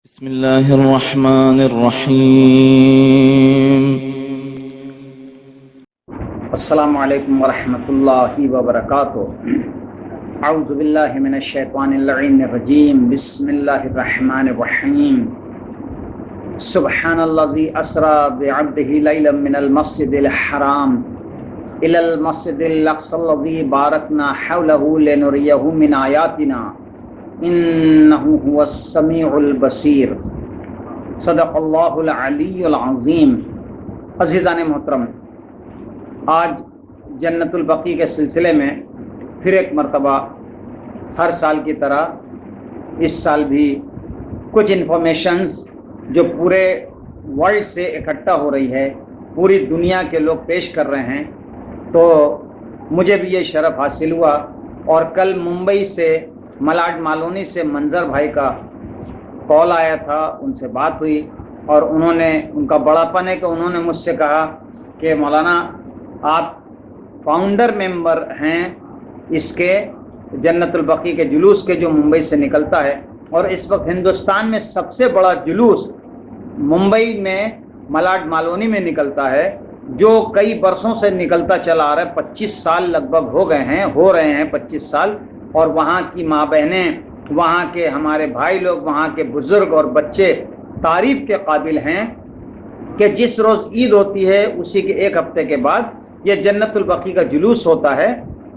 بسم الله الرحمن الرحيم. السلام علیکم ورحمۃ اللہ وبرکاتہ. اعوذ باللہ من الشیطان اللعین الرجیم. بسم اللہ الرحمن الرحیم. سبحان الذی اسری بعبدہ لیلا من المسجد الحرام الی المسجد الاقصی الذی بارکنا حولہ لنریہ من آیاتنا انہ هو السمیع البصیر. صدق اللہ العلی العظیم. عزیزان محترم، آج جنت البقیع کے سلسلے میں پھر ایک مرتبہ ہر سال کی طرح اس سال بھی کچھ انفارمیشنز جو پورے ورلڈ سے اکٹھا ہو رہی ہے، پوری دنیا کے لوگ پیش کر رہے ہیں، تو مجھے بھی یہ شرف حاصل ہوا. اور کل ممبئی سے ملاڈ مالونی سے منظر بھائی کا کال آیا تھا، ان سے بات ہوئی اور انہوں نے، ان کا بڑاپن ہے کہ انہوں نے مجھ سے کہا کہ مولانا آپ فاؤنڈر ممبر ہیں اس کے جنت البقیع کے جلوس کے جو ممبئی سے نکلتا ہے، اور اس وقت ہندوستان میں سب سے بڑا جلوس ممبئی میں ملاڈ مالونی میں نکلتا ہے، جو کئی برسوں سے نکلتا چلا آ رہا ہے. 25 سال لگ بھگ ہو رہے ہیں 25 سال. اور وہاں کی ماں بہنیں، وہاں کے ہمارے بھائی لوگ، وہاں کے بزرگ اور بچے تعریف کے قابل ہیں کہ جس روز عید ہوتی ہے اسی کے ایک ہفتے کے بعد یہ جنت البقیع کا جلوس ہوتا ہے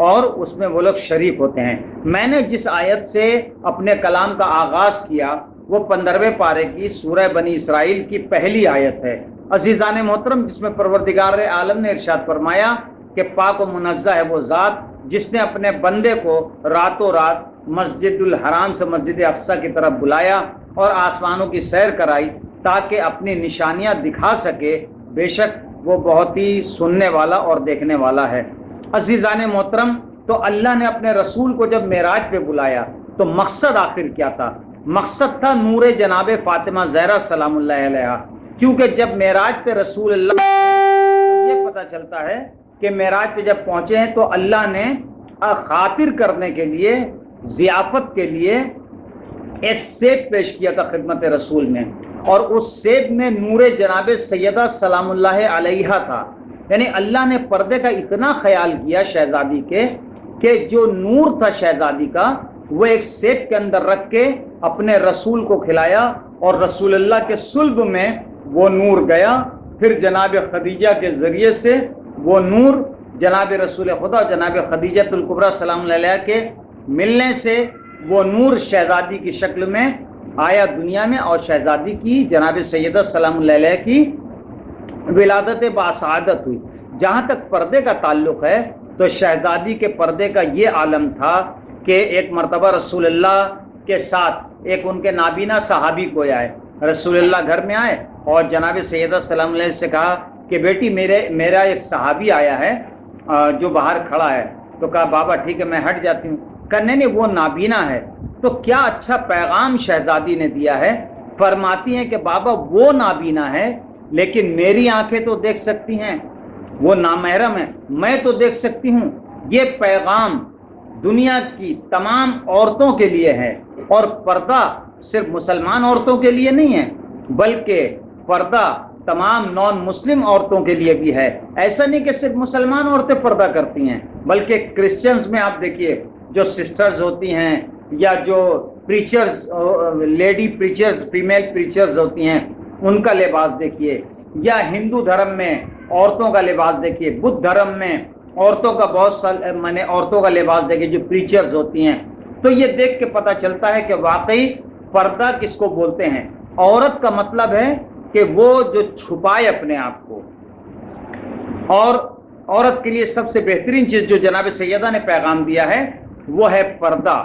اور اس میں وہ لوگ شریک ہوتے ہیں. میں نے جس آیت سے اپنے کلام کا آغاز کیا وہ 15ویں پارے کی سورہ بنی اسرائیل کی پہلی آیت ہے. عزیزان محترم، جس میں پروردگار عالم نے ارشاد فرمایا کہ پاک و منزہ ہے وہ ذات جس نے اپنے بندے کو راتوں رات مسجد الحرام سے مسجد اقصی کی طرف بلایا اور آسمانوں کی سیر کرائی تاکہ اپنی نشانیاں دکھا سکے. بے شک وہ بہت ہی سننے والا اور دیکھنے والا ہے. عزیزان محترم، تو اللہ نے اپنے رسول کو جب معراج پہ بلایا تو مقصد آخر کیا تھا؟ مقصد تھا نور جناب فاطمہ زہرا سلام اللہ علیہا. کیونکہ جب معراج پہ رسول اللہ، تو یہ پتہ چلتا ہے کہ معراج پہ جب پہنچے ہیں تو اللہ نے خاطر کرنے کے لیے، ضیافت کے لیے ایک سیب پیش کیا تھا خدمت رسول میں، اور اس سیب میں نور جناب سیدہ سلام اللہ علیہا تھا. یعنی اللہ نے پردے کا اتنا خیال کیا شہزادی کے کہ جو نور تھا شہزادی کا وہ ایک سیب کے اندر رکھ کے اپنے رسول کو کھلایا، اور رسول اللہ کے صلب میں وہ نور گیا. پھر جناب خدیجہ کے ذریعے سے وہ نور جناب رسول خدا جناب خدیجہ الکبریٰ سلام اللہ علیہ کے ملنے سے وہ نور شہزادی کی شکل میں آیا دنیا میں، اور شہزادی کی جناب سیدہ سلام اللہ علیہ کی ولادت باسعادت ہوئی. جہاں تک پردے کا تعلق ہے تو شہزادی کے پردے کا یہ عالم تھا کہ ایک مرتبہ رسول اللہ کے ساتھ ایک ان کے نابینا صحابی کو آئے، رسول اللہ گھر میں آئے اور جناب سیدہ سلام اللہ علیہ سے کہا کہ بیٹی میرا ایک صحابی آیا ہے جو باہر کھڑا ہے. تو کہا بابا ٹھیک ہے میں ہٹ جاتی ہوں. کہا نہیں وہ نابینا ہے. تو کیا اچھا پیغام شہزادی نے دیا ہے. فرماتی ہیں کہ بابا وہ نابینا ہے لیکن میری آنکھیں تو دیکھ سکتی ہیں، وہ نامحرم ہے، میں تو دیکھ سکتی ہوں. یہ پیغام دنیا کی تمام عورتوں کے لیے ہے، اور پردہ صرف مسلمان عورتوں کے لیے نہیں ہے بلکہ پردہ تمام نان مسلم عورتوں کے لیے بھی ہے. ایسا نہیں کہ صرف مسلمان عورتیں پردہ کرتی ہیں، بلکہ کرسچنز میں آپ دیکھیے جو سسٹرز ہوتی ہیں یا جو preachers, lady preachers, female preachers ہوتی ہیں، ان کا لباس دیکھیے، یا ہندو دھرم میں عورتوں کا لباس دیکھیے، بدھ دھرم میں عورتوں کا بہت سا عورتوں کا لباس دیکھیے جو پریچرز ہوتی ہیں. تو یہ دیکھ کے پتہ چلتا ہے کہ واقعی پردہ کس کو بولتے ہیں. عورت کا مطلب ہے کہ وہ جو چھپائے اپنے آپ کو، اور عورت کے لیے سب سے بہترین چیز جو جناب سیدہ نے پیغام دیا ہے وہ ہے پردہ.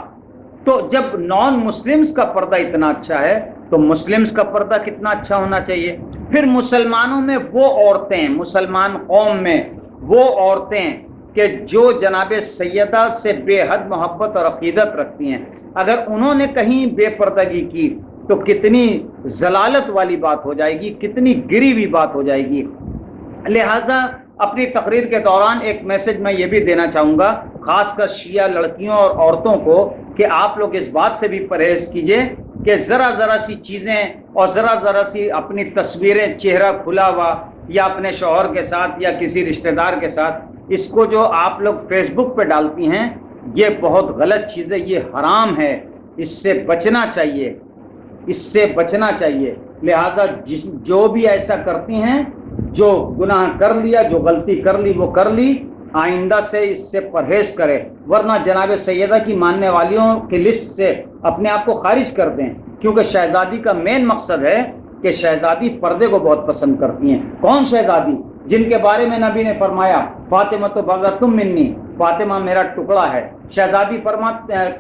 تو جب نان مسلمز کا پردہ اتنا اچھا ہے تو مسلمز کا پردہ کتنا اچھا ہونا چاہیے. پھر مسلمانوں میں وہ عورتیں، مسلمان قوم میں وہ عورتیں کہ جو جناب سیدہ سے بے حد محبت اور عقیدت رکھتی ہیں، اگر انہوں نے کہیں بے پردگی کی تو کتنی ضلالت والی بات ہو جائے گی، کتنی گری ہوئی بات ہو جائے گی. لہٰذا اپنی تقریر کے دوران ایک میسج میں یہ بھی دینا چاہوں گا خاص کر شیعہ لڑکیوں اور عورتوں کو کہ آپ لوگ اس بات سے بھی پرہیز کیجئے کہ ذرا ذرا سی چیزیں اور ذرا ذرا سی اپنی تصویریں، چہرہ کھلا ہوا یا اپنے شوہر کے ساتھ یا کسی رشتہ دار کے ساتھ، اس کو جو آپ لوگ فیس بک پہ ڈالتی ہیں، یہ بہت غلط چیز ہے، یہ حرام ہے، اس سے بچنا چاہیے، اس سے بچنا چاہیے۔ لہٰذا جو بھی ایسا کرتی ہیں، جو گناہ کر لیا، جو غلطی کر لی وہ کر لی، آئندہ سے اس سے پرہیز کرے، ورنہ جناب سیدہ کی ماننے والیوں کی لسٹ سے اپنے آپ کو خارج کر دیں، کیونکہ شہزادی کا مین مقصد ہے کہ شہزادی پردے کو بہت پسند کرتی ہیں۔ کون شہزادی؟ جن کے بارے میں نبی نے فرمایا فاطمہ تو بغضۃ منی، فاطمہ میرا ٹکڑا ہے۔ شہزادی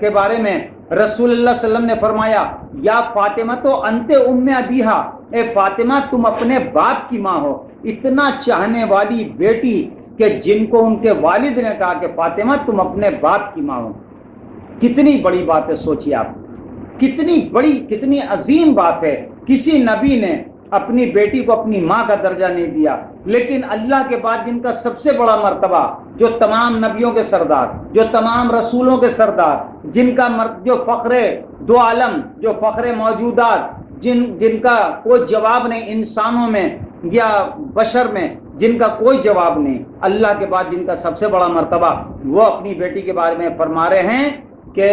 کے بارے میں رسول اللہ صلی اللہ علیہ وسلم نے فرمایا یا فاطمہ تو انت ام ابیہا، اے فاطمہ تم اپنے باپ کی ماں ہو۔ اتنا چاہنے والی بیٹی کہ جن کو ان کے والد نے کہا کہ فاطمہ تم اپنے باپ کی ماں ہو، کتنی بڑی بات ہے، سوچیے آپ، کتنی بڑی، کتنی عظیم بات ہے۔ کسی نبی نے اپنی بیٹی کو اپنی ماں کا درجہ نہیں دیا، لیکن اللہ کے بعد جن کا سب سے بڑا مرتبہ، جو تمام نبیوں کے سردار، جو تمام رسولوں کے سردار، جن کا جو فخر دو عالم، جو فخر موجودات، جن کا کوئی جواب نہیں انسانوں میں یا بشر میں، جن کا کوئی جواب نہیں، اللہ کے بعد جن کا سب سے بڑا مرتبہ، وہ اپنی بیٹی کے بارے میں فرما رہے ہیں کہ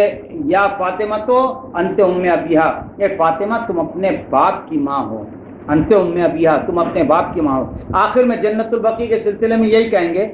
یا فاطمہ تو انت ام ابیہا، اے فاطمہ تم اپنے باپ کی ماں ہو، انت ام ابیہا، تم اپنے باپ کی ماں ہو۔ آخر میں جنت البقیع کے سلسلے میں یہی کہیں گے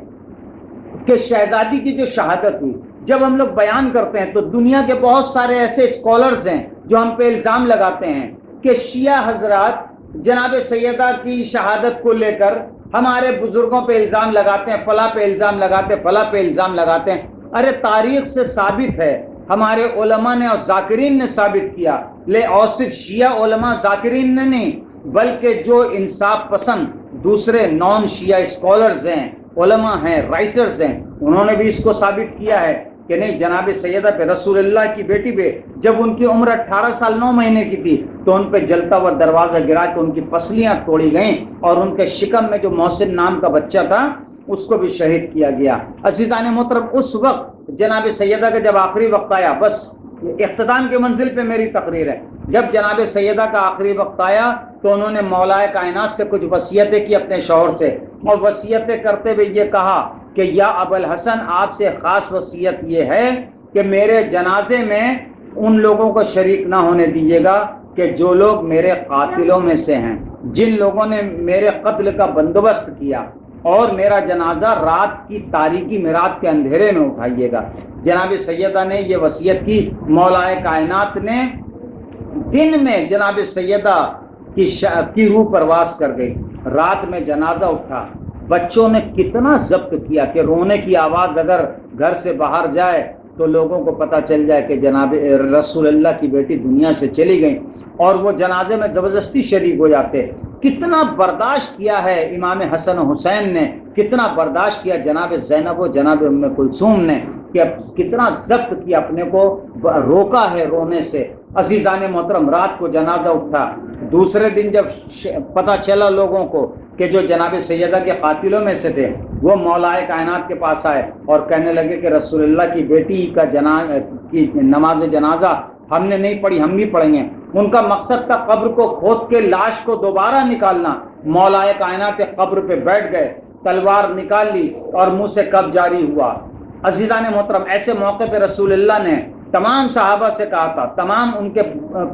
کہ شہزادی کی جو شہادت ہوئی، جب ہم لوگ بیان کرتے ہیں تو دنیا کے بہت سارے ایسے اسکالرز ہیں جو ہم پہ الزام لگاتے ہیں کہ شیعہ حضرات جناب سیدہ کی شہادت کو لے کر ہمارے بزرگوں پہ الزام لگاتے ہیں، فلاں پہ الزام لگاتے ہیں، فلاں پہ الزام لگاتے ہیں۔ ارے تاریخ سے ثابت ہے، ہمارے علماء نے اور ذاکرین نے ثابت کیا، اور صرف شیعہ علماء ذاکرین نے نہیں، بلکہ جو انصاف پسند دوسرے نان شیعہ اسکالرز ہیں، علماء ہیں، رائٹرز ہیں، انہوں نے بھی اس کو ثابت کیا ہے کہ نہیں، جناب سیدہ پہ، رسول اللہ کی بیٹی پہ جب ان کی عمر 18 سال 9 مہینے کی تھی تو ان پہ جلتا ہوا دروازہ گرا کے ان کی پسلیاں توڑی گئیں، اور ان کے شکم میں جو محسن نام کا بچہ تھا اس کو بھی شہید کیا گیا۔ عزیزان محترم، اس وقت جناب سیدہ کا جب آخری وقت آیا، بس اختتام کے منزل پہ میری تقریر ہے، جب جناب سیدہ کا آخری وقت آیا تو انہوں نے مولا کائنات سے کچھ وصیتیں کی اپنے شوہر سے، اور وصیتیں کرتے ہوئے یہ کہا کہ یا ابو الحسن، آپ سے خاص وصیت یہ ہے کہ میرے جنازے میں ان لوگوں کو شریک نہ ہونے دیجیے گا کہ جو لوگ میرے قاتلوں میں سے ہیں، جن لوگوں نے میرے قتل کا بندوبست کیا، اور میرا جنازہ رات کی تاریکی میں، رات کے اندھیرے میں اٹھائیے گا۔ جناب سیدہ نے یہ وصیت کی۔ مولا کائنات نے دن میں جناب سیدہ کی روح پرواز کر گئی، رات میں جنازہ اٹھا۔ بچوں نے کتنا ضبط کیا کہ رونے کی آواز اگر گھر سے باہر جائے تو لوگوں کو پتہ چل جائے کہ جناب رسول اللہ کی بیٹی دنیا سے چلی گئی، اور وہ جنازے میں زبردستی شریک ہو جاتے۔ کتنا برداشت کیا ہے امام حسن و حسین نے، کتنا برداشت کیا جناب زینب و جناب ام کلثوم نے، کہ کتنا ضبط کیا، اپنے کو روکا ہے رونے سے۔ عزیزان محترم، رات کو جنازہ اٹھا، دوسرے دن جب پتہ چلا لوگوں کو کہ جو جناب سیدہ کے قاتلوں میں سے تھے وہ مولا کائنات کے پاس آئے اور کہنے لگے کہ رسول اللہ کی بیٹی کا کی نماز جنازہ ہم نے نہیں پڑھی، ہم بھی پڑھیں گے۔ ان کا مقصد تھا قبر کو کھود کے لاش کو دوبارہ نکالنا۔ مولا کائنات قبر پہ بیٹھ گئے، تلوار نکال لی اور منہ سے کب جاری ہوا۔ عزیزان محترم، ایسے موقع پہ رسول اللہ نے تمام صحابہ سے کہا تھا، تمام ان کے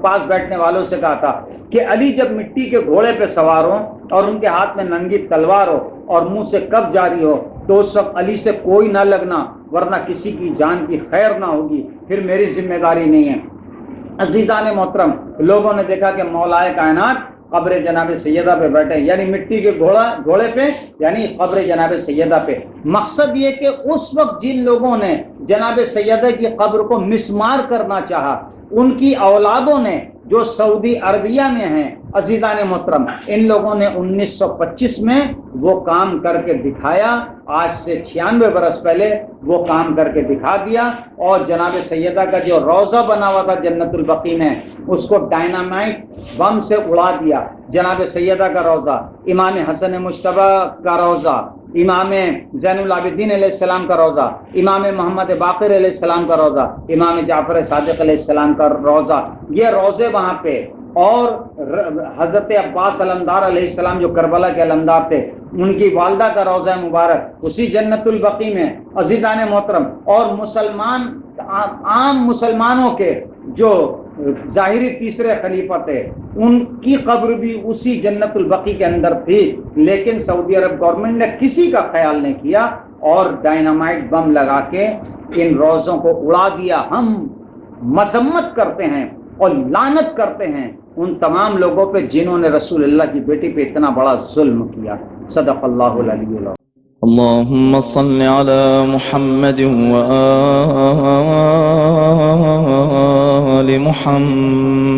پاس بیٹھنے والوں سے کہا تھا کہ علی جب مٹی کے گھوڑے پہ سوار ہو اور ان کے ہاتھ میں ننگی تلوار ہو اور منہ سے کب جاری ہو تو اس وقت علی سے کوئی نہ لگنا، ورنہ کسی کی جان کی خیر نہ ہوگی، پھر میری ذمہ داری نہیں ہے۔ عزیزان محترم، لوگوں نے دیکھا کہ مولا کائنات قبر جناب سیدہ پہ بیٹھے، یعنی مٹی کے گھوڑے پہ، یعنی قبر جناب سیدہ پہ۔ مقصد یہ کہ اس وقت جن لوگوں نے جناب سیدہ کی قبر کو مسمار کرنا چاہا، ان کی اولادوں نے جو سعودی عربیہ میں ہیں، عزیزان محترم، ان لوگوں نے 1925 میں وہ کام کر کے دکھایا۔ آج سے 96 برس پہلے وہ کام کر کے دکھا دیا، اور جناب سیدہ کا جو روضہ بنا ہوا تھا جنت البقیع میں، اس کو ڈائنامائٹ بم سے اڑا دیا۔ جناب سیدہ کا روضہ، امام حسن مجتبیٰ کا روضہ، امام زین العابدین علیہ السلام کا روضہ، امام محمد باقر علیہ السلام کا روضہ، امام جعفر صادق علیہ السلام کا روضہ، یہ روضے وہاں پہ، اور حضرت عباس علمدار علیہ السلام جو کربلا کے علمدار تھے، ان کی والدہ کا روضہ مبارک اسی جنت البقیع میں۔ عزیزان محترم، اور مسلمان عام مسلمانوں کے جو ظاہری تیسرے خلیفہ تھے ان کی قبر بھی اسی جنت البقیع کے اندر تھی، لیکن سعودی عرب گورنمنٹ نے کسی کا خیال نہیں کیا اور ڈائنامائٹ بم لگا کے ان روزوں کو اڑا دیا۔ ہم مذمت کرتے ہیں اور لعنت کرتے ہیں ان تمام لوگوں پہ جنہوں نے رسول اللہ کی بیٹی پہ اتنا بڑا ظلم کیا۔ صدق اللہ العلی العظیم۔ اللهم صل على محمد وآل محمد